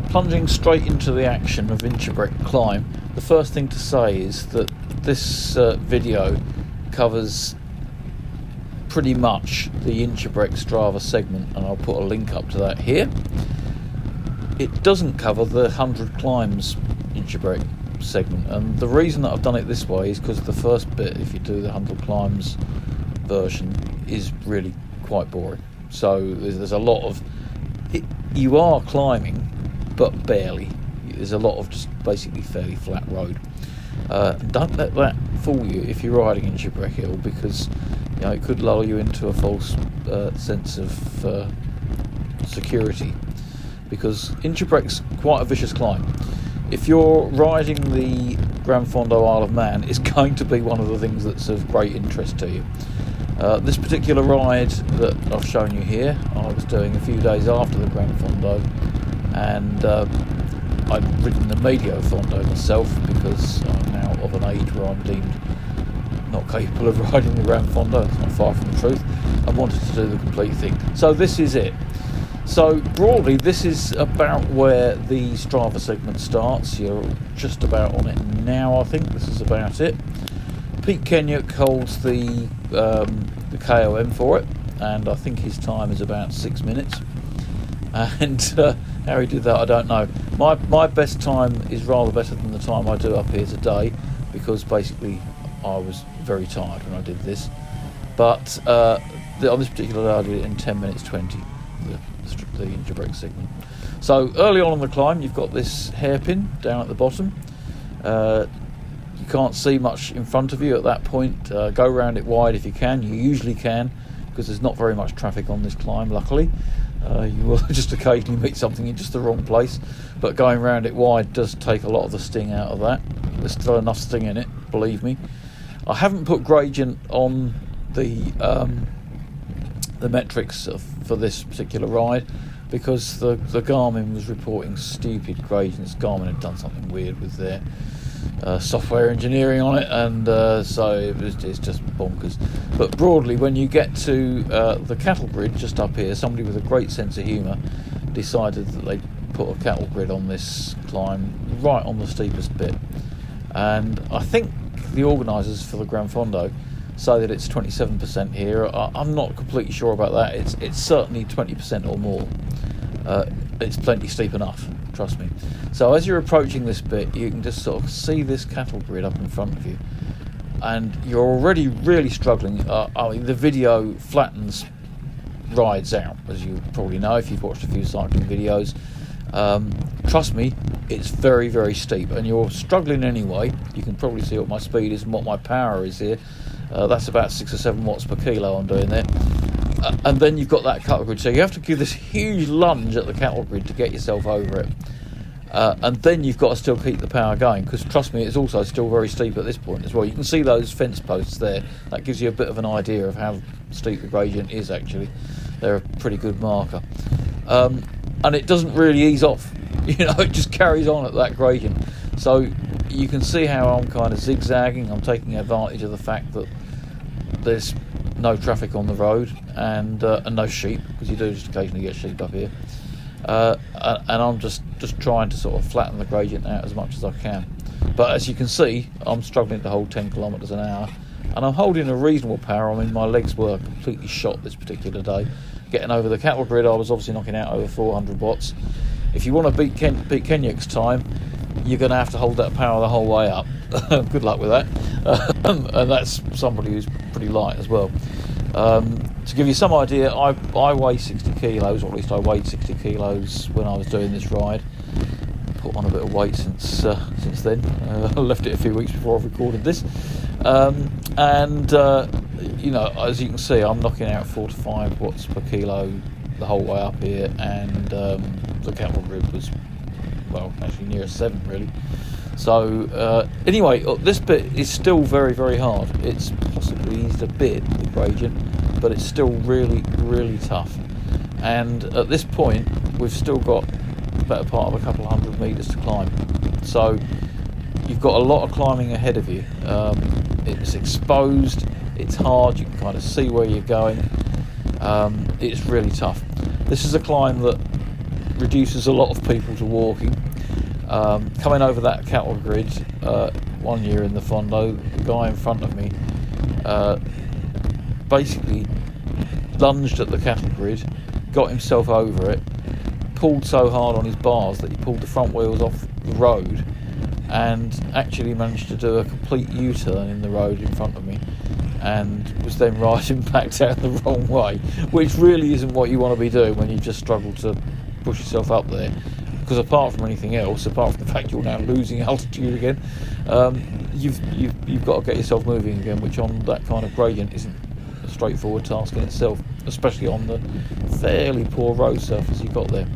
Plunging straight into the action of Injebreck climb, the first thing to say is that this video covers pretty much the Injebreck Strava segment, and I'll put a link up to that here. It doesn't cover the 100 climbs Injebreck segment, and the reason that I've done it this way is because the first bit, if you do the 100 climbs version, is really quite boring. So there's a lot of you are climbing, but barely. There's a lot of just basically fairly flat road. Don't let that fool you if you're riding Injebreck Hill, because it could lull you into a false sense of security, because Injebreck's quite a vicious climb. If you're riding the Gran Fondo Isle of Man, it's going to be one of the things that's of great interest to you. This particular ride that I've shown you here, I was doing a few days after the Gran Fondo, and I'd ridden the Medio Fondo myself, because I'm now of an age where I'm deemed not capable of riding the Gran Fondo. It's not far from the truth. I wanted to do the complete thing. So this is it. So broadly, this is about where the Strava segment starts. You're just about on it now, I think. This is about it. Pete Kenyuk holds the KOM for it, and I think his time is about 6 minutes. And how he did that, I don't know. My best time is rather better than the time I do up here today, because basically I was very tired when I did this. But on this particular day I did it in 10 minutes 20, the Injebreck segment. So early on in the climb, you've got this hairpin down at the bottom. You can't see much in front of you at that point. Go around it wide if you can. You usually can, because there's not very much traffic on this climb, luckily. You will just occasionally meet something in just the wrong place, but going around it wide does take a lot of the sting out of that. There's still enough sting in it, believe me. I haven't put gradient on the metrics for this particular ride, because the Garmin was reporting stupid gradients. Garmin had done something weird with their software engineering on it, and so it's just bonkers. But broadly, when you get to the cattle grid just up here, somebody with a great sense of humour decided that they'd put a cattle grid on this climb right on the steepest bit, and I think the organisers for the Gran Fondo say that it's 27% here. I'm not completely sure about that. It's certainly 20% or more. It's plenty steep enough, trust me. So as you're approaching this bit, you can just sort of see this cattle grid up in front of you, and you're already really struggling. I mean, the video flattens rides out, as you probably know if you've watched a few cycling videos. Trust me, it's very, very steep, and you're struggling anyway. You can probably see what my speed is and what my power is here. That's about 6 or 7 watts per kilo I'm doing there. And then you've got that cattle grid, so you have to give this huge lunge at the cattle grid to get yourself over it. And then you've got to still keep the power going, because trust me, it's also still very steep at this point as well. You can see those fence posts there. That gives you a bit of an idea of how steep the gradient is, actually. They're a pretty good marker. And it doesn't really ease off. It just carries on at that gradient. So you can see how I'm kind of zigzagging. I'm taking advantage of the fact that there's no traffic on the road, and no sheep, because you do just occasionally get sheep up here. And I'm just trying to sort of flatten the gradient out as much as I can. But as you can see, I'm struggling to hold 10 kilometres an hour, and I'm holding a reasonable power. I mean, my legs were completely shot this particular day. Getting over the cattle grid, I was obviously knocking out over 400 watts. If you want to beat Kenyuk's time, you're going to have to hold that power the whole way up. Good luck with that. And that's somebody who's pretty light as well. To give you some idea, I weigh 60 kilos, or at least I weighed 60 kilos when I was doing this ride. Put on a bit of weight since then. I left it a few weeks before I recorded this. As you can see, I'm knocking out 4 to 5 watts per kilo the whole way up here, and the cattle grid was, well, actually near 7 really. So anyway, this bit is still very, very hard. It's possibly eased a bit, the gradient, but it's still really, really tough. And at this point, we've still got the better part of a couple of 100 metres to climb. So you've got a lot of climbing ahead of you. It's exposed, it's hard, you can kind of see where you're going. It's really tough. This is a climb that reduces a lot of people to walking. Coming over that cattle grid one year in the Fondo, the guy in front of me basically lunged at the cattle grid, got himself over it, pulled so hard on his bars that he pulled the front wheels off the road, and actually managed to do a complete U-turn in the road in front of me, and was then riding back down the wrong way, which really isn't what you want to be doing when you just struggle to push yourself up there. Because apart from anything else, apart from the fact you're now losing altitude again, you've got to get yourself moving again, which on that kind of gradient isn't a straightforward task in itself, especially on the fairly poor road surface you've got there.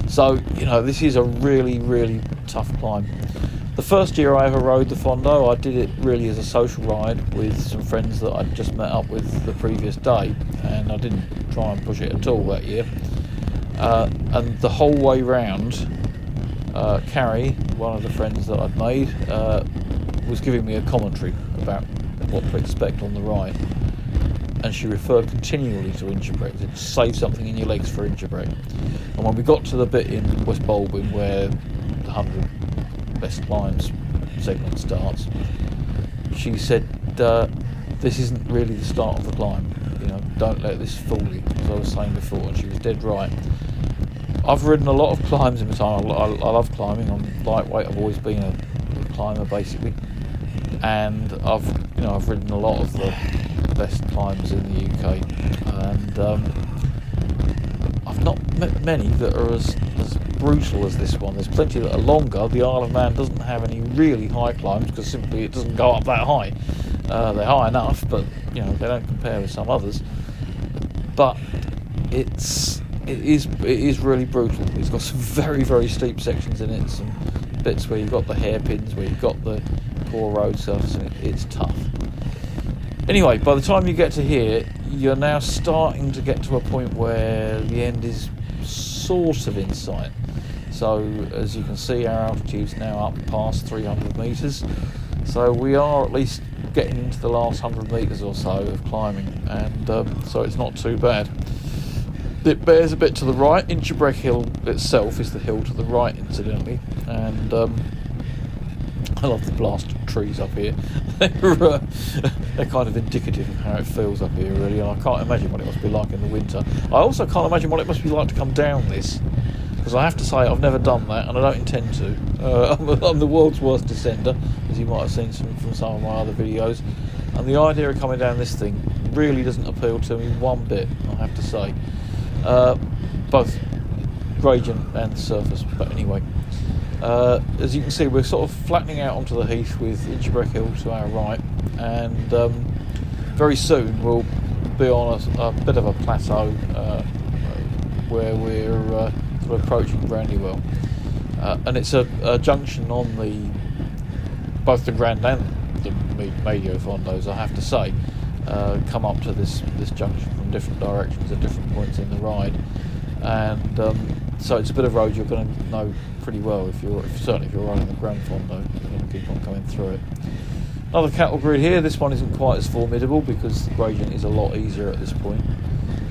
So, you know, this is a really, really tough climb. The first year I ever rode the Fondo, I did it really as a social ride with some friends that I'd just met up with the previous day, and I didn't try and push it at all that year. And the whole way round, Carrie, one of the friends that I'd made, was giving me a commentary about what to expect on the ride, and she referred continually to Injebreck, to save something in your legs for Injebreck. And when we got to the bit in West Baldwin where the 100 best climbs segment starts, she said, this isn't really the start of the climb, you know, don't let this fool you, as I was saying before, and she was dead right. I've ridden a lot of climbs in my time. I love climbing. I'm lightweight. I've always been a climber basically, and I've ridden a lot of the best climbs in the UK, and I've not met many that are as brutal as this one. There's plenty that are longer. The Isle of Man doesn't have any really high climbs because simply it doesn't go up that high. They're high enough, but you know, they don't compare with some others. But it is really brutal. It's got some very, very steep sections in it, some bits where you've got the hairpins, where you've got the poor road surface, and it's tough. Anyway, by the time you get to here, you're now starting to get to a point where the end is sort of in sight. So as you can see, our altitude's now up past 300 metres, so we are at least getting into the last 100 metres or so of climbing, and so it's not too bad. It bears a bit to the right. Injebreck Hill itself is the hill to the right, incidentally, and I love the blasted trees up here. They're kind of indicative of how it feels up here, really, and I can't imagine what it must be like in the winter. I also can't imagine what it must be like to come down this, because I have to say I've never done that, and I don't intend to. I'm the world's worst descender, as you might have seen from some of my other videos, and the idea of coming down this thing really doesn't appeal to me one bit, I have to say. Both gradient and surface, but anyway, as you can see, we're sort of flattening out onto the heath with Injebreck Hill to our right, and very soon we'll be on a bit of a plateau where we're sort of approaching Gran, and it's a junction on both the Gran and the Medio Fondos, I have to say, come up to this junction from different directions at different points in the ride, and so it's a bit of road you're going to know pretty well certainly if you're riding the Gran Fondo. You're going to keep on coming through it. Another cattle grid here. This one isn't quite as formidable because the gradient is a lot easier at this point.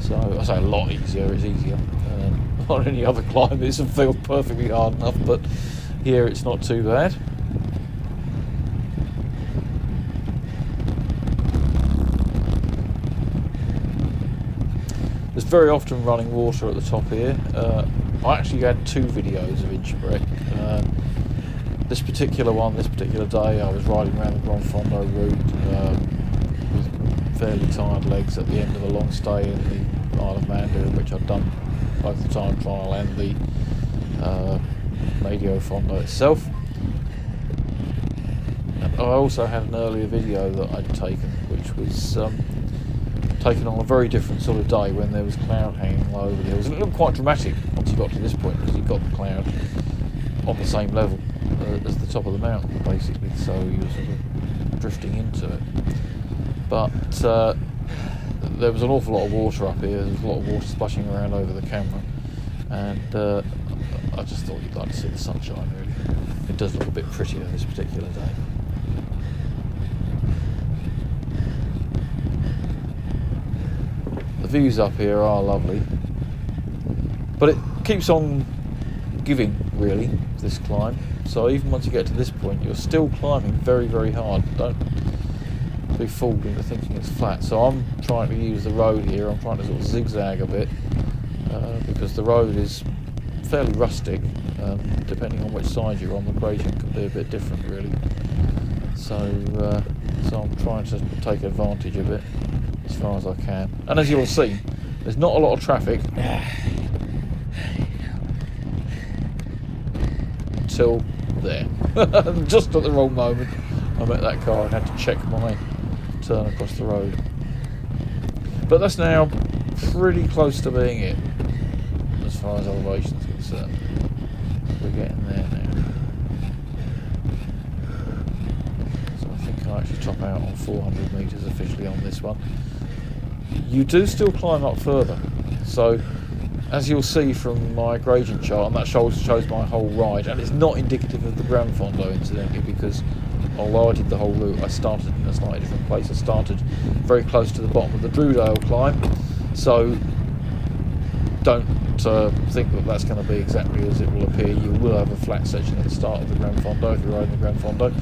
So I say a lot easier, it's easier. On any other climb it feels perfectly hard enough, but here it's not too bad. There's very often running water at the top here. I actually had two videos of Injebreck. This particular day, I was riding around the Gran Fondo route with fairly tired legs at the end of a long stay in the Isle of Man, which I'd done both the time trial and the Medio Fondo itself. And I also had an earlier video that I'd taken, which was taken on a very different sort of day when there was cloud hanging low over the hills, and it looked quite dramatic once you got to this point because you got the cloud on the same level as the top of the mountain basically, so you were sort of drifting into it. But there was an awful lot of water up here. There was a lot of water splashing around over the camera, and I just thought you'd like to see the sunshine, really. It does look a bit prettier this particular day. The views up here are lovely, but it keeps on giving, really, this climb. So even once you get to this point, you're still climbing very, very hard. Don't be fooled into thinking it's flat. So I'm trying to use the road here. I'm trying to sort of zigzag a bit because the road is fairly rustic. Depending on which side you're on, the gradient can be a bit different, really. So I'm trying to take advantage of it as far as I can. And as you'll see, there's not a lot of traffic until there. Just at the wrong moment, I met that car and had to check my turn across the road. But that's now pretty close to being it, as far as elevation's concerned. We're getting there now. So I think I'll actually top out on 400 metres officially on this one. You do still climb up further. So as you'll see from my gradient chart, and that shows my whole ride, and it's not indicative of the Gran Fondo incidentally, because although I did the whole route, I started in a slightly different place. I started very close to the bottom of the Drewdale climb, so don't think that that's going to be exactly as it will appear. You will have a flat section at the start of the Gran Fondo if you're riding the Gran Fondo.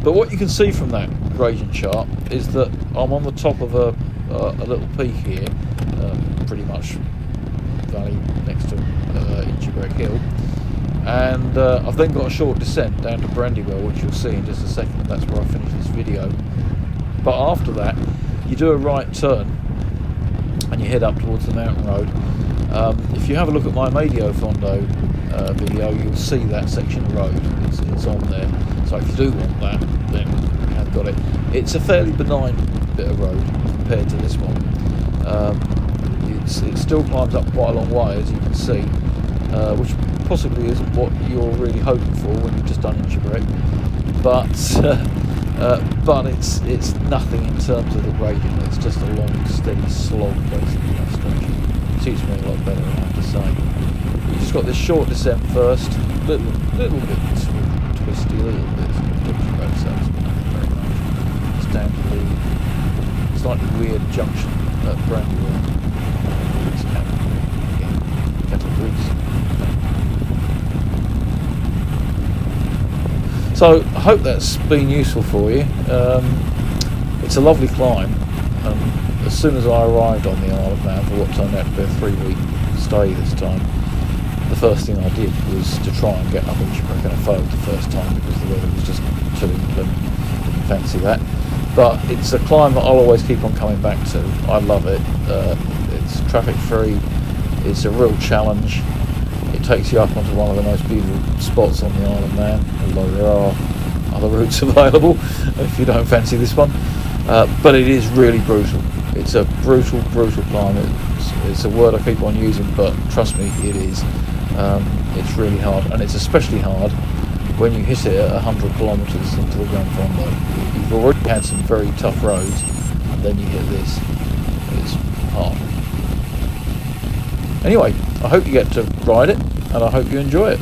But what you can see from that gradient chart is that I'm on the top of a little peak here, pretty much valley next to Injebreck Hill, and I've then got a short descent down to Brandywell, which you'll see in just a second. That's where I finish this video. But after that, you do a right turn and you head up towards the mountain road. If you have a look at my Medio Fondo video, you'll see that section of road. It's on there. So if you do want that, then you have got it. It's a fairly benign bit of road compared to this one. It still climbs up quite a long way, as you can see, which possibly isn't what you're really hoping for when you've just done Injebreck. But it's nothing in terms of the gradient. It's just a long, steady slog, basically. That stretch suits me a lot better, I have to say. You've just got this short descent first, little bit twisty, a little bit dodgy road surface, but nothing very much. It's down to the slightly weird junction at Brandywell. Cattle Grease. So I hope that's been useful for you. It's a lovely climb. As soon as I arrived on the Isle of Man for what turned out to be a 3-week stay this time, the first thing I did was to try and get up Injebreck, and I failed the first time because the weather was just too inclement. Didn't fancy that. But it's a climb that I'll always keep on coming back to. I love it. It's traffic free. It's a real challenge. It takes you up onto one of the most beautiful spots on the Isle of Man, although there are other routes available if you don't fancy this one. But it is really brutal. It's a brutal climb. It's a word I keep on using, but trust me, it is. It's really hard, and it's especially hard when you hit it at 100 kilometres into the Gran Fondo. You've already had some very tough roads, and then you hit this. It's hard. Anyway, I hope you get to ride it, and I hope you enjoy it.